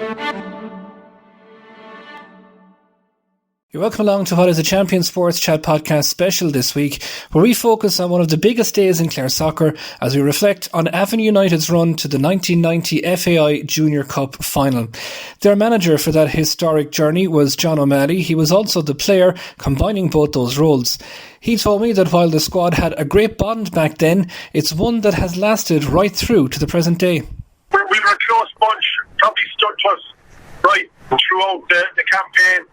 You're welcome along to what is a Champion Sports Chat podcast special this week, where we focus on one of the biggest days in Clare soccer as we reflect on Avenue United's run to the 1990 FAI Junior Cup final. Their manager for that historic journey was John O'Malley. He was also the player combining both those roles. He told me that while the squad had a great bond back then, it's one that has lasted right through to the present day. We were a close bunch, probably stuck to us right throughout the campaign.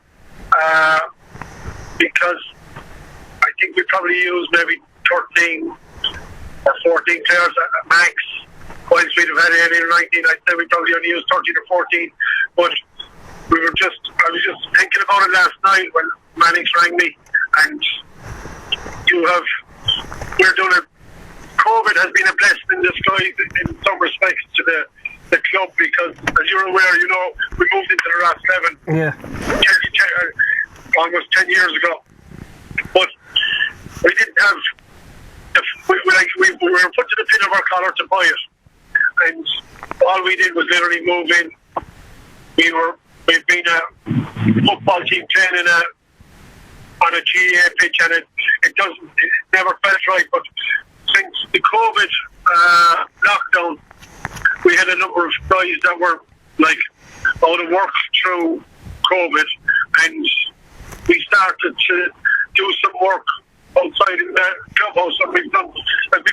Because I think we probably used maybe 13 or 14 players at max. Whilst we'd have had 18 or 19, I'd say we probably only used 13 or 14. But I was just thinking about it last night when Mannix rang me, and we're doing it. COVID has been a blessing in disguise in some respects to the club, because as you're aware, we moved into the last 11. Almost 10 years ago. But we didn't have we were put to the pin of our collar to buy it, and all we did was literally move in. We've been a football team playing on a GAA pitch, and it never felt right. But since the COVID lockdown, we had a number of guys that were out of work through COVID, and we started to do some work outside in the clubhouse, and we've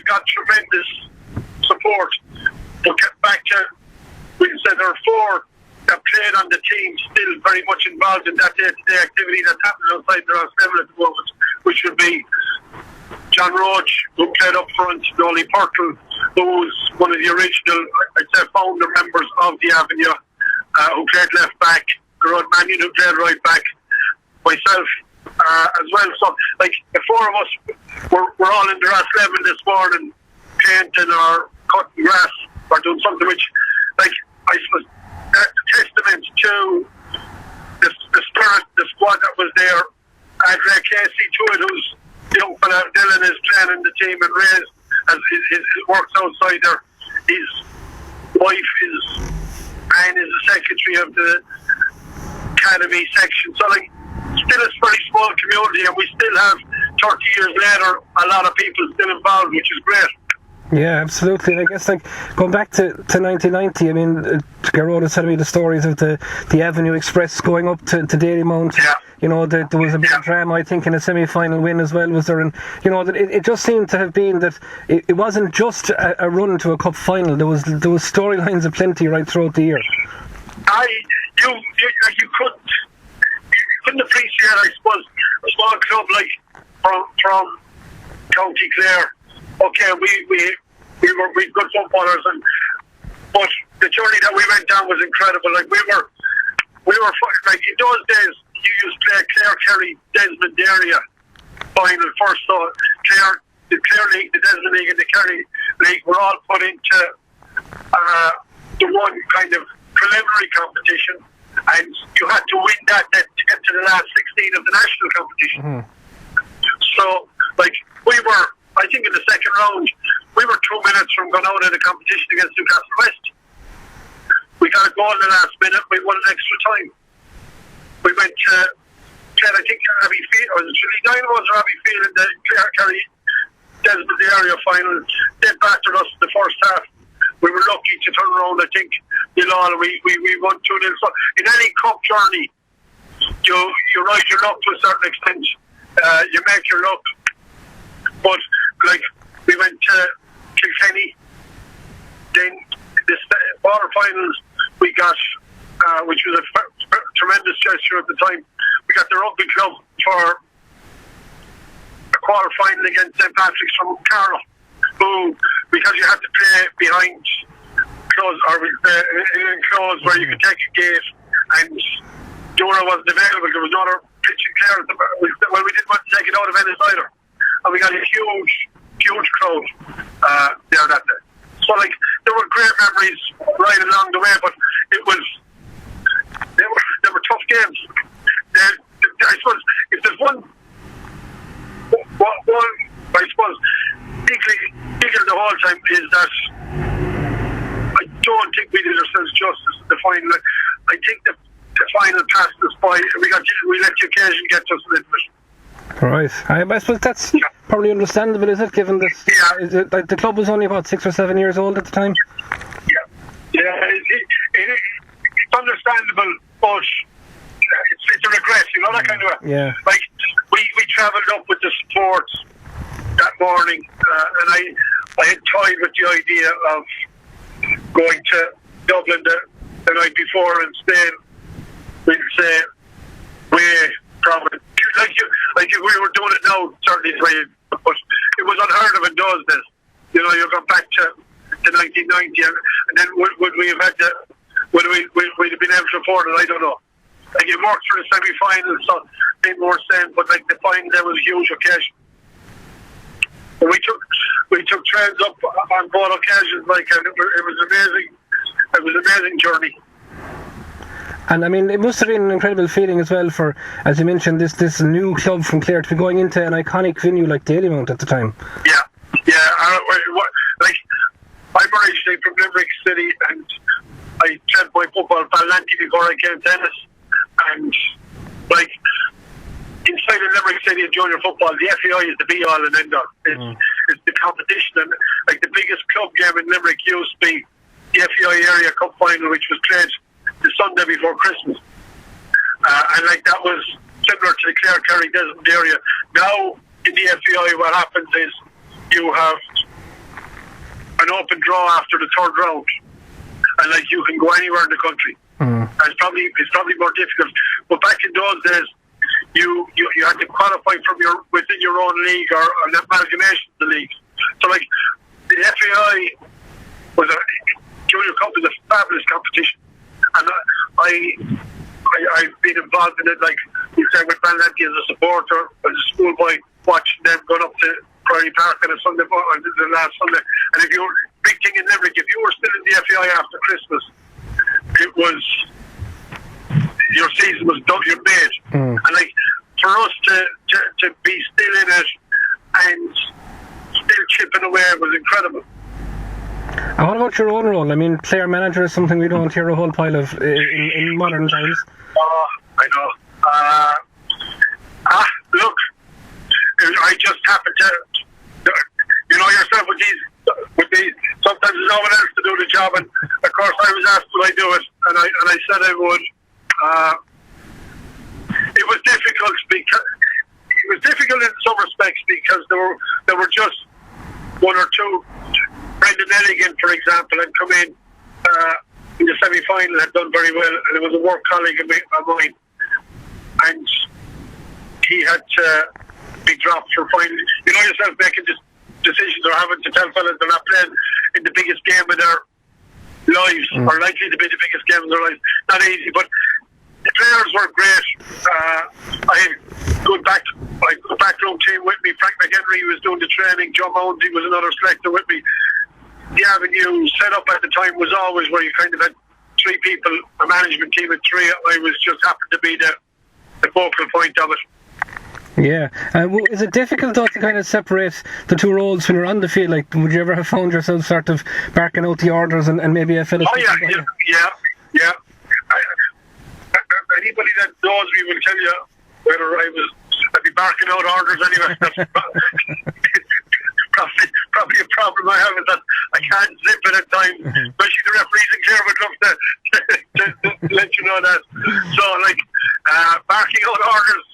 got tremendous support. We'll get back to, we said there are 4 that played on the team, still very much involved in that day-to-day activity that's happening outside the last level at the moment, which would be John Roach, who played up front, Dolly Purtle, who was one of the original, I'd say, founder members of the Avenue, who played left back, Gerard Mannion, who played right back, myself as well. So, the 4 of us we're all in the last 11 this morning, painting or cutting grass or doing something which, I suppose, that's a testament to the spirit, the squad that was there. Ray Casey to it, who's young fella. Dylan is playing in the team, and Ray's as his works outside there. His wife is the secretary of the academy section. So, still a very small community, and we still have 30 years later a lot of people still involved, which is great. Yeah, absolutely. And I guess going back to 1990, I mean, Garrod was telling me the stories of the Avenue Express going up to Dalymount. Yeah. There was a bit of drama, I think, in a semi-final win as well, was there? And that it just seemed to have been that it wasn't just a run to a cup final. There was storylines aplenty right throughout the year. You couldn't appreciate, I suppose, a small club from County Clare. Okay, we were good footballers, but the journey that we went down was incredible. We were in those days. You used to play Clare, Kerry, Desmond area final first. So the Clare League, the Desmond League, and the Kerry League were all put into the one kind of preliminary competition, and you had to win that to get to the last 16 of the national competition. Mm-hmm. So, we were, I think in the second round, we were 2 minutes from going out in the competition against Newcastle West. We got a goal in the last minute. We won an extra time. We went to played, I think, Abbeyfield, or the Trinity Dynamos or Abbeyfield in the Kerry Desmond area final. They battered us in the first half. We were lucky to turn around, I think, we won 2-0. So in any cup journey, you ride your luck to a certain extent. You make your luck. But, we went to Kilkenny. Then, the quarter-finals, we got, which was a tremendous gesture at the time, we got the rugby club for a quarter-final against St. Patrick's from Carlow, who, because you had to play behind closed, or enclosed where you could take a gate, and Dora wasn't available. There was no other pitch in Clare. Well, we didn't want to take it out of Ennis either. And we got a huge crowd there that day. So, there were great memories right along the way, but they were tough games. I suppose if there's one, I suppose, equal the whole time is that I don't think we did ourselves justice in the final. I think the final passed us by. We let the occasion get us a little bit. Right. I suppose that's probably understandable, is it? Given that like the club was only about 6 or 7 years old at the time. Yeah. It's understandable, but it's a regret, that kind of. Like we travelled up with the support that morning, and I had toyed with the idea of going to Dublin the night before and staying. We'd say way from it. Like if we were doing it now, certainly it's way, but it was unheard of in those days. You're going back to 1990, and then would we have had would we have been able to afford it? I don't know. Like it worked for the semi-final, so it made more sense. But like the final, there was a huge occasion. And we took trains up on both occasions, and it was amazing. It was an amazing journey. And I mean, it must have been an incredible feeling as well for, as you mentioned, this new club from Clare to be going into an iconic venue like Dalymount at the time. Yeah. I'm originally from Limerick City, and I played my football at Ballanty before I came to Ennis. And inside of Limerick City in junior football, the FAI is the be-all and end-all. It's the competition, and the biggest club game in Limerick used to be the FAI Area Cup final, which was played the Sunday before Christmas. And that was similar to the Clare-Kerry Desmond area. Now, in the FAI, what happens is you have an open draw after the third round, and you can go anywhere in the country. And it's probably more difficult. But back in those days, you had to qualify from within your own league or an amalgamation of the leagues. So the FAI was Junior Cup was a fabulous competition, and I've been involved in it, like you said, with Ballanty as a supporter, as a schoolboy, watching them going up to Priory Park on a Sunday, the last Sunday. And big thing in Limerick, if you were still in the FAI after Christmas, it was your season was done, you're made. And for us to be still in it and still chipping away was incredible. And what about your own role? I mean, player manager is something we don't hear a whole pile of in modern times. Oh, I know. Look, I just happen to, yourself with these. Sometimes there's no one else to do the job, and of course I was asked would I do it, and I said I would. It was difficult in some respects because there were just one or two. Brendan Elligan, for example, had come in the semi-final, had done very well, and it was a work colleague of mine, and he had to be dropped for final. Yourself making decisions or having to tell fellas they're not playing in the biggest game of their lives, or likely to be the biggest game of their lives. Not easy, but the players were great. I had good backroom team with me. Frank McHenry was doing the training. Joe Moundy was another selector with me. The avenue set up at the time was always where you kind of had three people, a management team of three. I was just happened to be the focal point of it. Yeah. Is it difficult though to kind of separate the two roles when you're on the field? Like, would you ever have found yourself sort of barking out the orders and maybe a fella? Oh yeah. Anybody that knows me will tell you whether I'd be barking out orders anyway. That's probably a problem I have is that I can't zip it at times. Especially the referees in Clare would love to let you know that. So barking out orders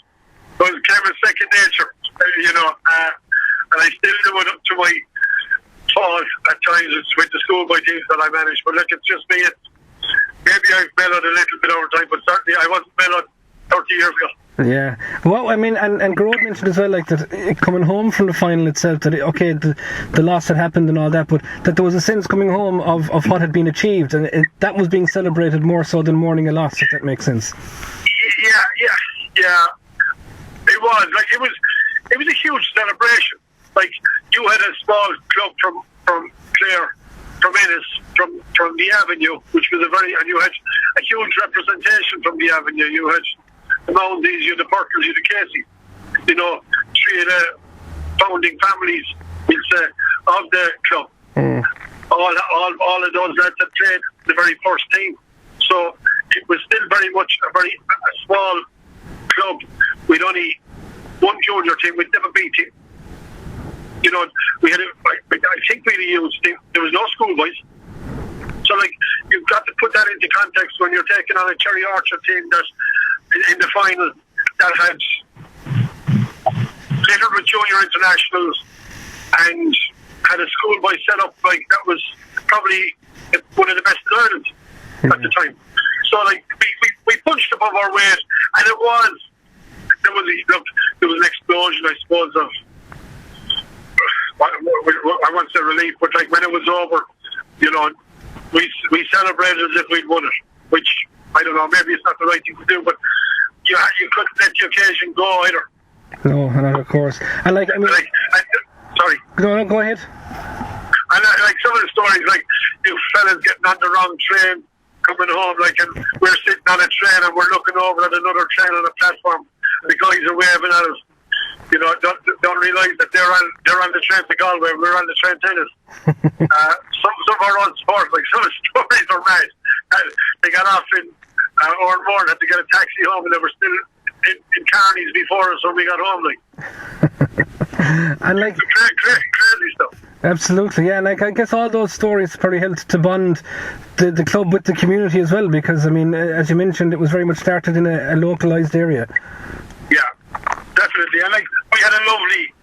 was kind of second nature, and I still do it up to my fault at times. It's with the schoolboy teams that I manage, but look, it's just me. Maybe I've mellowed a little bit over time, but certainly I wasn't mellowed 30 years ago. Yeah. Well, I mean, and Garrod mentioned as well, that coming home from the final itself, that the loss had happened and all that, but that there was a sense coming home of what had been achieved, and that was being celebrated more so than mourning a loss, if that makes sense. Yeah. It was it was a huge celebration. You had a small club from Clare, from Ennis, from the Avenue, which was and you had a huge representation from the Avenue. You had the Moundies, you had the Perkins, you had the Casey. Three of the founding families, we'll say, of the club. All of those lads had played the very first team. So it was still very much a small club with only one junior team. We'd never beat him. You know, we had, I think we used, there was no schoolboys. So, like, you've got to put that into context when you're taking on a Cherry Orchard team that, in the final, that had littered with junior internationals and had a schoolboy set up, like, that was probably one of the best in Ireland at the time. So, like, we punched above our weight, and there was an explosion, I suppose, of, I won't say relief, but like when it was over, you know, we celebrated as if we'd won it, which, I don't know, maybe it's not the right thing to do, but you couldn't let the occasion go either. No, of course. And like, I mean, sorry. Go ahead. And like some of the stories, like you fellas getting on the wrong train, coming home, like, and we're sitting on a train and we're looking over at another train on a platform, and the guys are waving at us. You know, don't realise that they're on the train to Galway. We're on the train tennis. Some of our own sports, like some of the stories are mad. They got off in Oranmore, had to get a taxi home, and they were still in Carney's before us when we got home. Like, and like crazy stuff. Absolutely, yeah. Like, I guess all those stories probably helped to bond the club with the community as well, because I mean, as you mentioned, it was very much started in a localised area. Yeah, definitely. And like, we had a lovely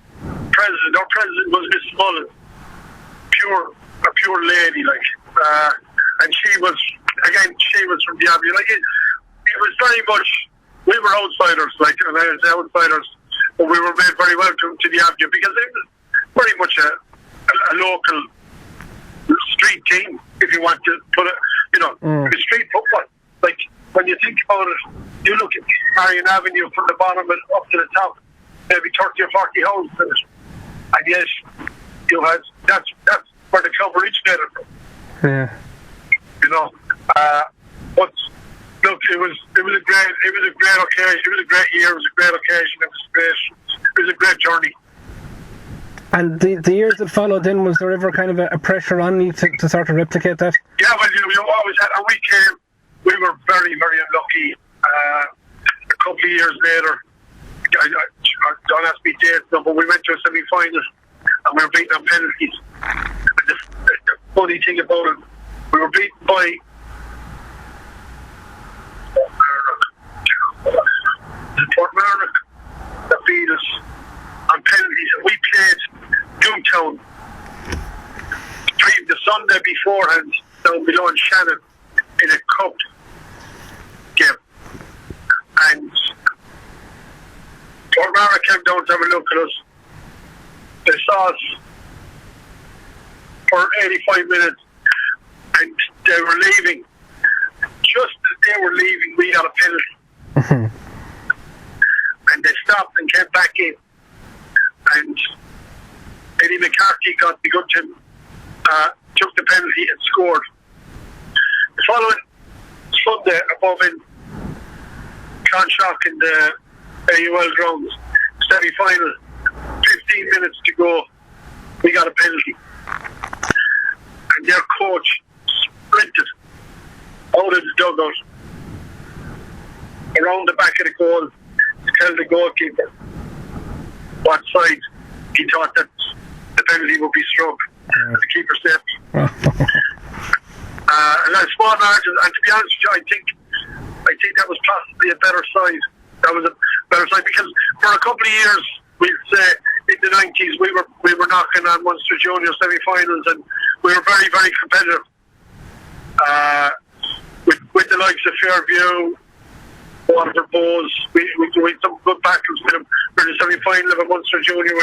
president. Our president was Miss Mullen, a pure lady, like, and she was from the Abbey. Like, it was very much, we were outsiders, like, and I was outsiders, but we were made very welcome to the Abbey because it was very much a local street team, if you want to put it, you know, the street football. Like, when you think about it, you look at Marion Avenue from the bottom and up to the top, maybe 30 or 40 houses in it. And yes, you had, that's where the club originated from. Yeah. You know, but look, it was a great occasion. It was a great year. It was a great occasion. It was a great journey. And the years that followed, then, was there ever kind of a pressure on you to sort of replicate that? Yeah, well, you always had, and we were very, very unlucky. A couple of years later, don't ask me dates, but we went to a semi-final and we were beaten on penalties. And the funny thing about it, we were beaten by Portmarnock that beat us on penalties, and we played Newtown the Sunday beforehand down below in Shannon in a cup game, and Portmarnock came down to have a look at us. They saw us for 85 minutes and they were leaving. Just as they were leaving, we got a penalty. And they stopped and came back in, and Eddie McCarthy got the good team, took the penalty and scored. The following Sunday, above in Clonshock in the AUL grounds, semi-final, 15 minutes to go, we got a penalty. And their coach sprinted out of the dugout around the back of the goal to tell the goalkeeper what side he thought that the penalty would be struck, and the keeper saved. And that's small margins, and to be honest with you, I think that was possibly a better side. That was a better side, because for a couple of years, we'd say in the 90s, we were knocking on Munster Junior semi-finals, and we were very, very competitive with the likes of Fairview, Waterford Bows. We had some good battles with them. We're in the semi-final of a Munster Junior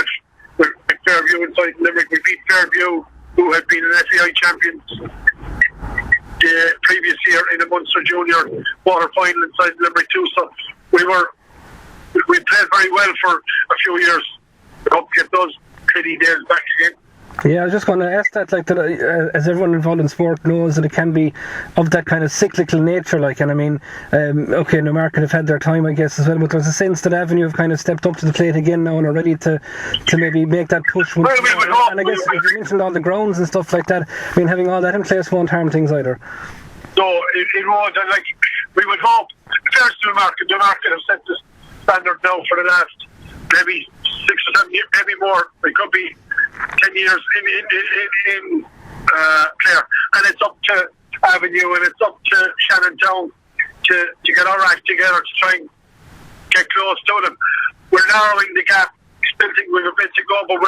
with Fairview inside Limerick. We beat Fairview, who had been an FAI champion the previous year in a Munster Junior quarter final inside Limerick too. So we played very well for a few years. We hope to get those pretty days back again. Yeah, I was just going to ask that, like, that as everyone involved in sport knows, that it can be of that kind of cyclical nature, like, and I mean, okay, Newmarket have had their time, I guess, as well, but there's a sense that Avenue have kind of stepped up to the plate again now and are ready to maybe make that push. Well, and I guess you mentioned all the grounds and stuff like that. I mean, having all that in place won't harm things either. No, it won't. And like, we would hope, first to the market have set the standard now for the last maybe 6 or 7 years, maybe more. It could be 10 years in Clare, and it's up to Avenue and it's up to Shannon Town to get our act together to try and get close to them. We're narrowing the gap. Still think we have a bit to go, but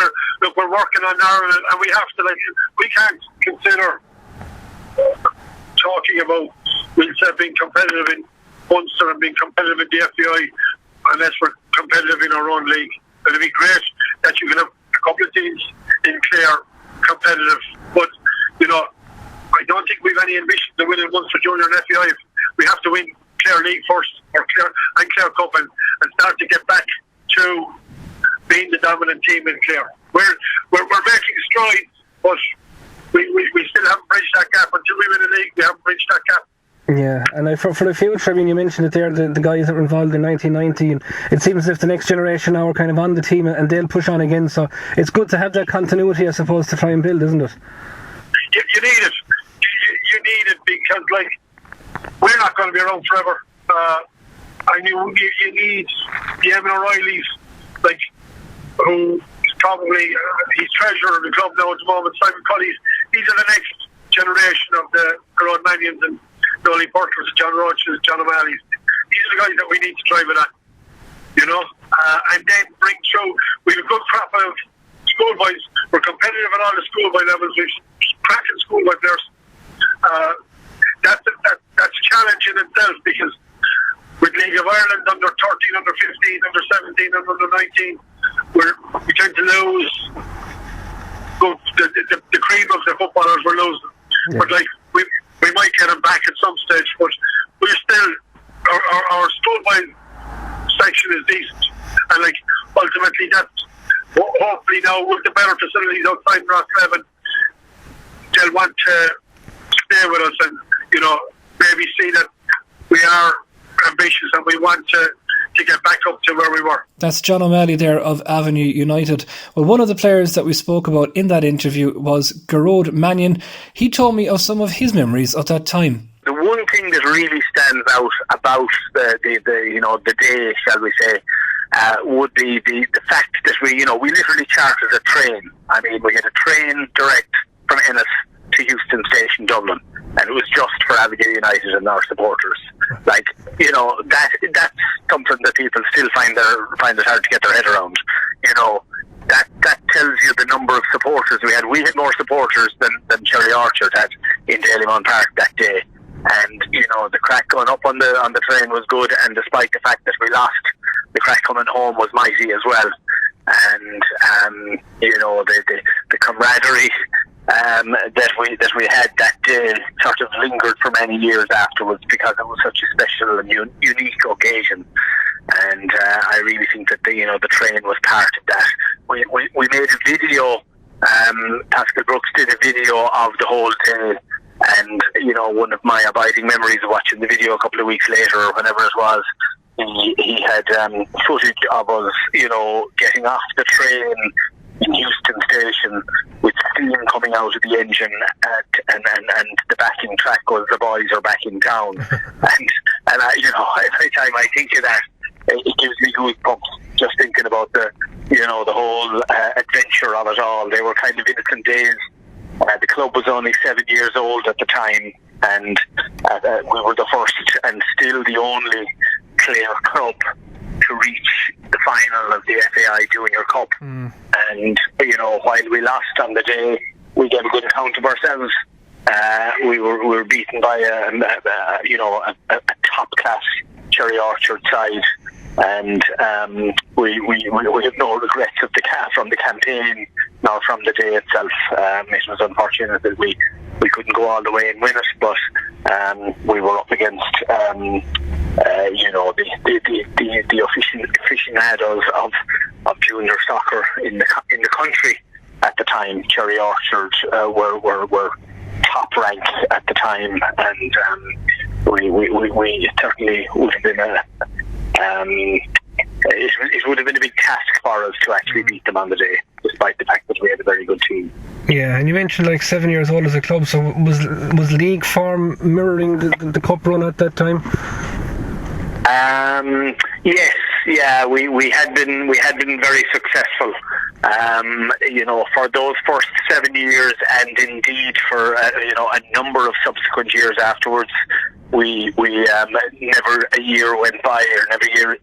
we're working on narrowing it, and we have to, we can't consider talking about being competitive in Munster and being competitive in the FAI unless we're competitive in our own league. It'd be great that you can have a couple of teams in Clare competitive, but I don't think we've any ambition to win in Munster Junior and FAI. We have to win Clare League first, or Clare Cup, and start to get back to being the dominant team in Clare. We're making strides, but we still haven't bridged that gap. Until we win a league, we haven't bridged that gap. Yeah, and for the future, I mean, you mentioned it there, the guys that were involved in 1990, and it seems as if the next generation now are kind of on the team and they'll push on again, so it's good to have that continuity, I suppose, to try and build, isn't it? You need it. You need it because, we're not going to be around forever. I knew you need the Evan O'Reillys, who is probably he's treasurer of the club now at the moment. Simon Cully's. These are the next generation of the Road Manions and Dolly Porters, John Roaches, John O'Malley's. These are the guys that we need to drive it on, and then bring through. We have a good crop of schoolboys. We're competitive at all the schoolboy levels. We've cracking schoolboy players. That's a challenge in itself, because with League of Ireland under 13, under 15, under 17, and under 19, we tend to lose the cream of the footballers. We're losing, but we might get them back at some stage. But we're still our schoolboy section is decent, and ultimately that's hopefully now with the better facilities outside Rossleven, they'll want to stay with us and maybe see that we are ambitious and we want to get back up to where we were. That's John O'Malley there of Avenue United. Well, one of the players that we spoke about in that interview was Garrod Mannion. He told me of some of his memories of that time. The one thing that really stands out about the day, shall we say, would be the fact that we literally chartered a train. I mean, we had a train direct from Ennis to Euston Station, Dublin, and it was just for Avenue United and our supporters. That's something that people still find it hard to get their head around. That tells you the number of supporters we had. We had more supporters than Cherry Orchard had in Dalymount Park that day. And the crack going up on the train was good, and despite the fact that we lost, the crack coming home was mighty as well. And the camaraderie that we had that day sort of lingered for many years afterwards, because it was such a special and unique occasion. And I really think that the train was part of that. We made a video. Pascal Brooks did a video of the whole day. And, one of my abiding memories of watching the video a couple of weeks later, or whenever it was, he had footage of us, getting off the train in Euston Station with steam coming out of the engine, and the backing track was "The Boys Are Back in Town." and every time I think of that, it gives me goosebumps just thinking about the whole adventure of it all. They were kind of innocent days. The club was only 7 years old at the time, and we were the first and still the only Clare club to reach the final of the FAI Junior Cup. And while we lost on the day, we gave a good account of ourselves. We were beaten by a top class Cherry Orchard side, and we have no regrets from the campaign nor from the day itself. It was unfortunate that we couldn't go all the way and win it, but we were up against the aficionados of junior soccer in the country at the time. Cherry Orchard were top rank at the time, and we certainly would have been it would have been a big task for us to actually beat them on the day, despite the fact that we had a very good team. Yeah, and you mentioned 7 years old as a club, so was league form mirroring the cup run at that time? Yes, yeah, we had been very successful. For those first 7 years, and indeed for a number of subsequent years afterwards. We never a year went by, or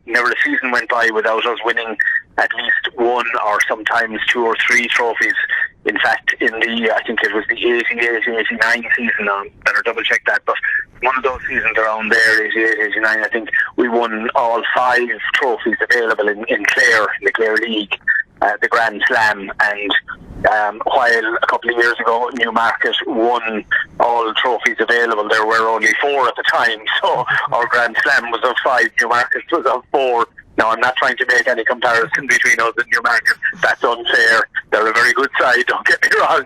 never a season went by without us winning at least one, or sometimes 2 or 3 trophies. In fact, I think it was the 88-89 season, I better double check that, but one of those seasons around there, 88-89, I think we won all 5 trophies available in Clare, in the Clare League, the Grand Slam, and while a couple of years ago Newmarket won all trophies available, there were only 4 at the time, so our Grand Slam was of 5, Newmarket was of 4. Now, I'm not trying to make any comparison between us and Newmarket. That's unfair. They're a very good side, don't get me wrong.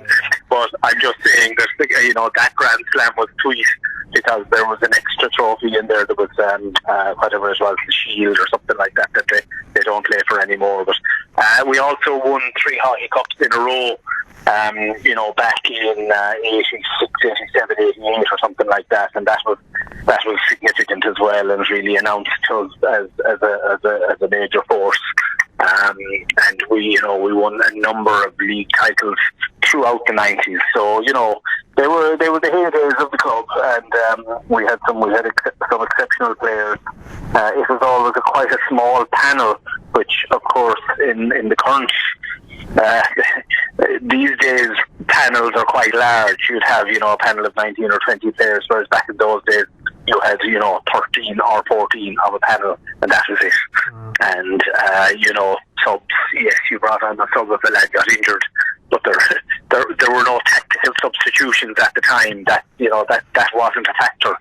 But I'm just saying that, that Grand Slam was sweet because there was an extra trophy in there that was, whatever it was, the Shield or something like that they don't play for anymore. But we also won 3 hockey cups in a row, back in 86, 87, 88 or something like that. And that was significant as well, and really announced us as a major force. And we won a number of league titles throughout the 90s. So they were the heydays of the club, and we had some exceptional players. It was always quite a small panel, which of course in the current these days panels are quite large. You'd have a panel of 19 or 20 players, whereas back in those days you had 13 or 14 of a panel, and that was it. And subs, yes, you brought on a sub if a lad got injured, but there were no tactical substitutions at the time. That wasn't a factor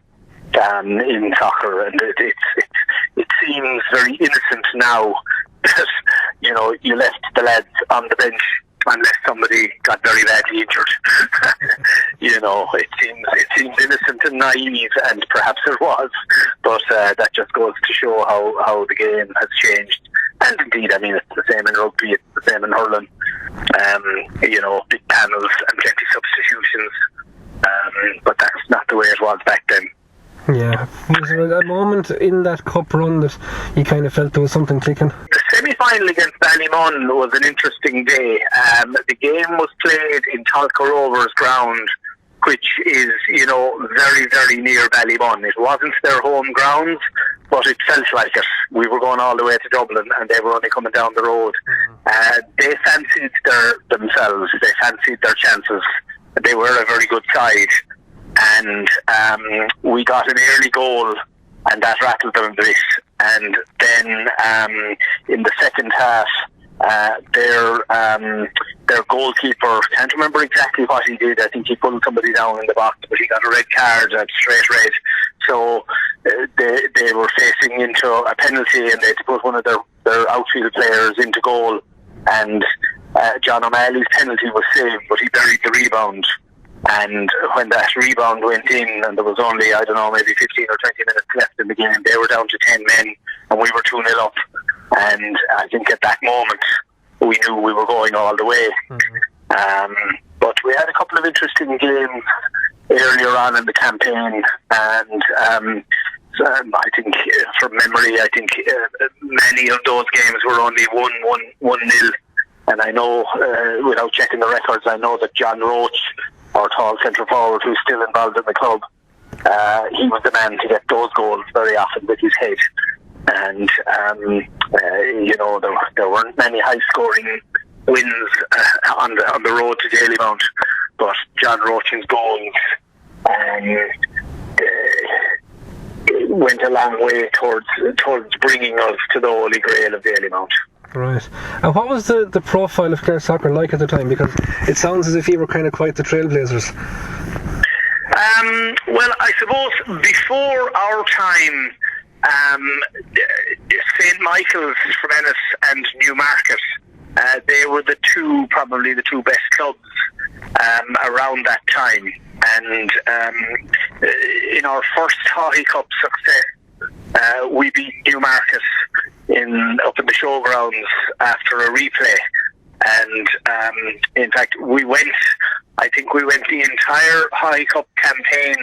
in soccer, and it seems very innocent now that you left the lads on the bench unless somebody got very badly injured. It seems innocent and naive, and perhaps it was, but that just goes to show how the game has changed. And indeed, it's the same in rugby, it's the same in hurling. Big panels and plenty substitutions, but that's not the way it was back then. Yeah. Was there a moment in that cup run that you kind of felt there was something clicking? The semi-final against Ballymun was an interesting day. The game was played in Talca Rovers ground, which is, very, very near Ballymun. It wasn't their home ground, but it felt like it. We were going all the way to Dublin, and they were only coming down the road. They fancied themselves. They fancied their chances. They were a very good side. And we got an early goal, and that rattled them a bit. And then in the second half, their goalkeeper, can't remember exactly what he did. I think he pulled somebody down in the box, but he got a red card, a straight red. So they were facing into a penalty, and they had to put one of their outfield players into goal. And John O'Malley's penalty was saved, but he buried the rebound. And when that rebound went in, and there was only, maybe 15 or 20 minutes left in the game, they were down to 10 men, and we were 2-0 up. And I think at that moment, we knew we were going all the way. But we had a couple of interesting games earlier on in the campaign, and I think, from memory, many of those games were only 1-0. And I know, without checking the records, I know that John Roach, our tall centre forward, who's still involved in the club, he was the man to get those goals very often with his head. And there weren't many high-scoring wins on the road to Dalymount, but John Roachin's goals went a long way towards bringing us to the Holy Grail of Dalymount. Right. And what was the profile of Clare soccer like at the time? Because it sounds as if you were kind of quite the trailblazers. Well, I suppose before our time, St. Michael's from Ennis and Newmarket, they were probably the two best clubs around that time. And in our first Hockey Cup success, we beat Newmarket up in the showgrounds after a replay, and in fact we went the entire FAI Cup campaign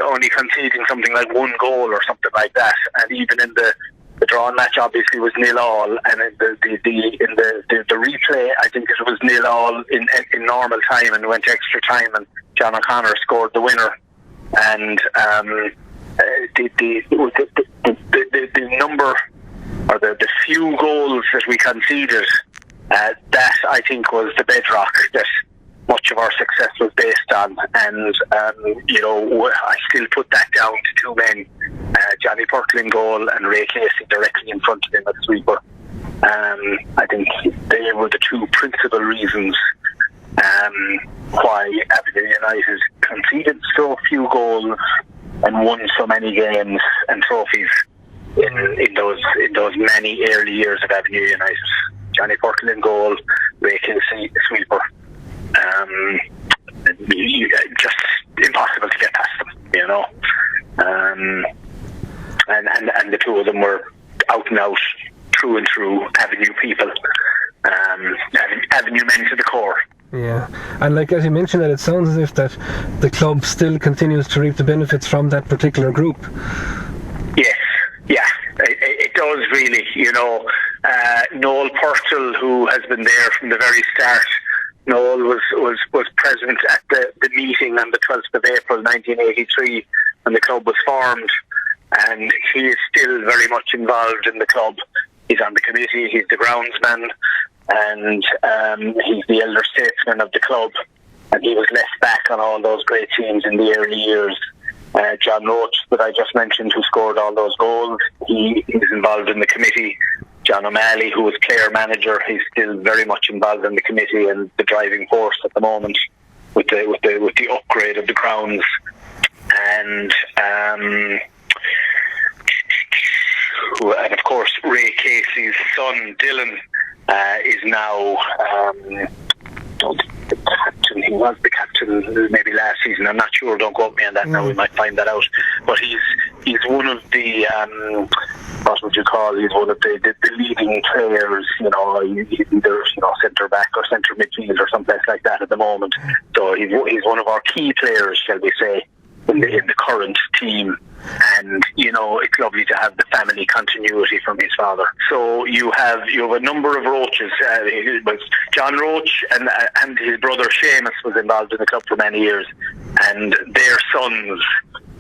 only conceding something like one goal or something like that, and even in the drawn match obviously was 0-0, and in the replay I think it was 0-0 in normal time, and went to extra time, and John O'Connor scored the winner. And the number, or the few goals that we conceded, that I think was the bedrock that much of our success was based on. And I still put that down to two men, Johnny Pertl in goal and Ray Casey directly in front of him at sweeper. I think they were the two principal reasons why Avenue United conceded so few goals and won so many games and trophies in those many early years of Avenue United. Johnny Pertl in goal, Ray Casey sweeper. Just impossible to get past them, and the two of them were out and out, through and through Avenue people, Avenue men to the core. Yeah, and like as you mentioned, that it sounds as if that the club still continues to reap the benefits from that particular group. Yes, yeah, it does really. Noel Purcell, who has been there from the very start. Noel was present at the meeting on the 12th of April 1983 when the club was formed, and he is still very much involved in the club. He's on the committee, he's the groundsman, and he's the elder statesman of the club, and he was left back on all those great teams in the early years. John Roach, that I just mentioned, who scored all those goals, he is involved in the committee. John O'Malley, who was player manager, he's still very much involved in the committee and the driving force at the moment with the upgrade of the grounds. And of course Ray Casey's son Dylan is now the captain. He was the captain maybe last season. I'm not sure. Don't quote me on that now. We might find that out. But he's one of the what would you call? He's one of the leading players. He's either centre back or centre midfield or someplace like that at the moment. So he's one of our key players, shall we say, in the current team. And it's lovely to have the family continuity from his father. So you have a number of Roaches. It was John Roach and his brother Seamus was involved in the club for many years, and their sons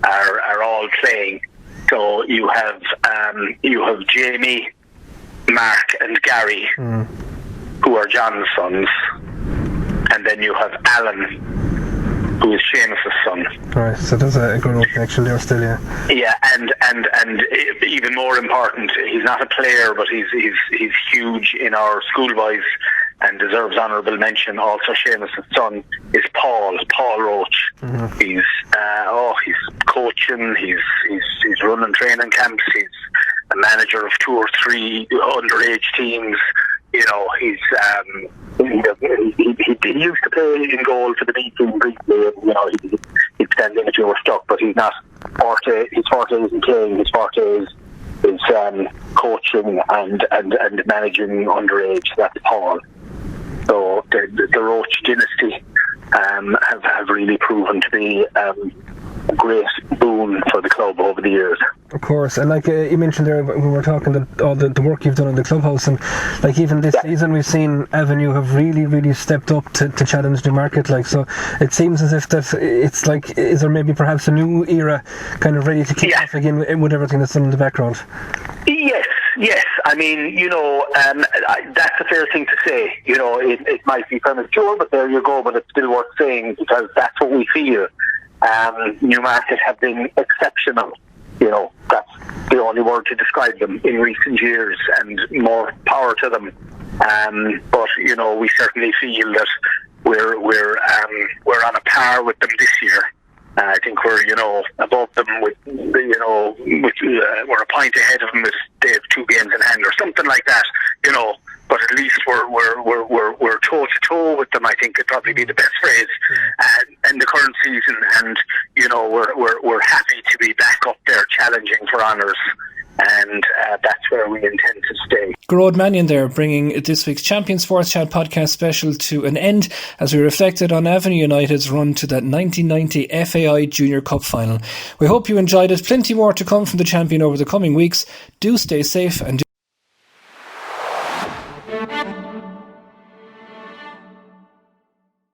are all playing. So you have Jamie, Mark, and Gary, who are John's sons, and then you have Alan, who is Seamus' son. Right, so there's a good old connection there still, yeah. Yeah, and even more important, he's not a player, but he's huge in our schoolboys and deserves honourable mention. Also, Seamus' son is Paul Roach. Mm-hmm. He's coaching, he's running training camps, he's a manager of 2 or 3 underage teams. He used to play in goal for the B team briefly. He'd stand in if you were stuck, but he's not. His forte isn't playing. His forte is coaching and managing underage. That's Paul. So the Roach dynasty have really proven to be a great boon for the club over the years. Of course, and like you mentioned there when we were talking all the work you've done in the clubhouse, and like even this season we've seen Avenue have really stepped up to challenge the market. Like, so it seems as if that it's like, is there maybe perhaps a new era kind of ready to kick off again with everything that's done in the background? Yes. I mean, that's a fair thing to say. It might be premature, but there you go. But it's still worth saying because that's what we feel. Newmarket have been exceptional. That's the only word to describe them in recent years, and more power to them. But we certainly feel that we're on a par with them this year. I think we're above them with we're a point ahead of them if they have 2 games in hand or something like that. But at least we're toe to toe with them. I think would probably be the best phrase. In the current season, and we're happy to be back up there challenging for honours. and that's where we intend to stay. Garrod Mannion there, bringing this week's Champion Sports Chat podcast special to an end as we reflected on Avenue United's run to that 1990 FAI Junior Cup final. We hope you enjoyed it. Plenty more to come from the champion over the coming weeks. Do stay safe and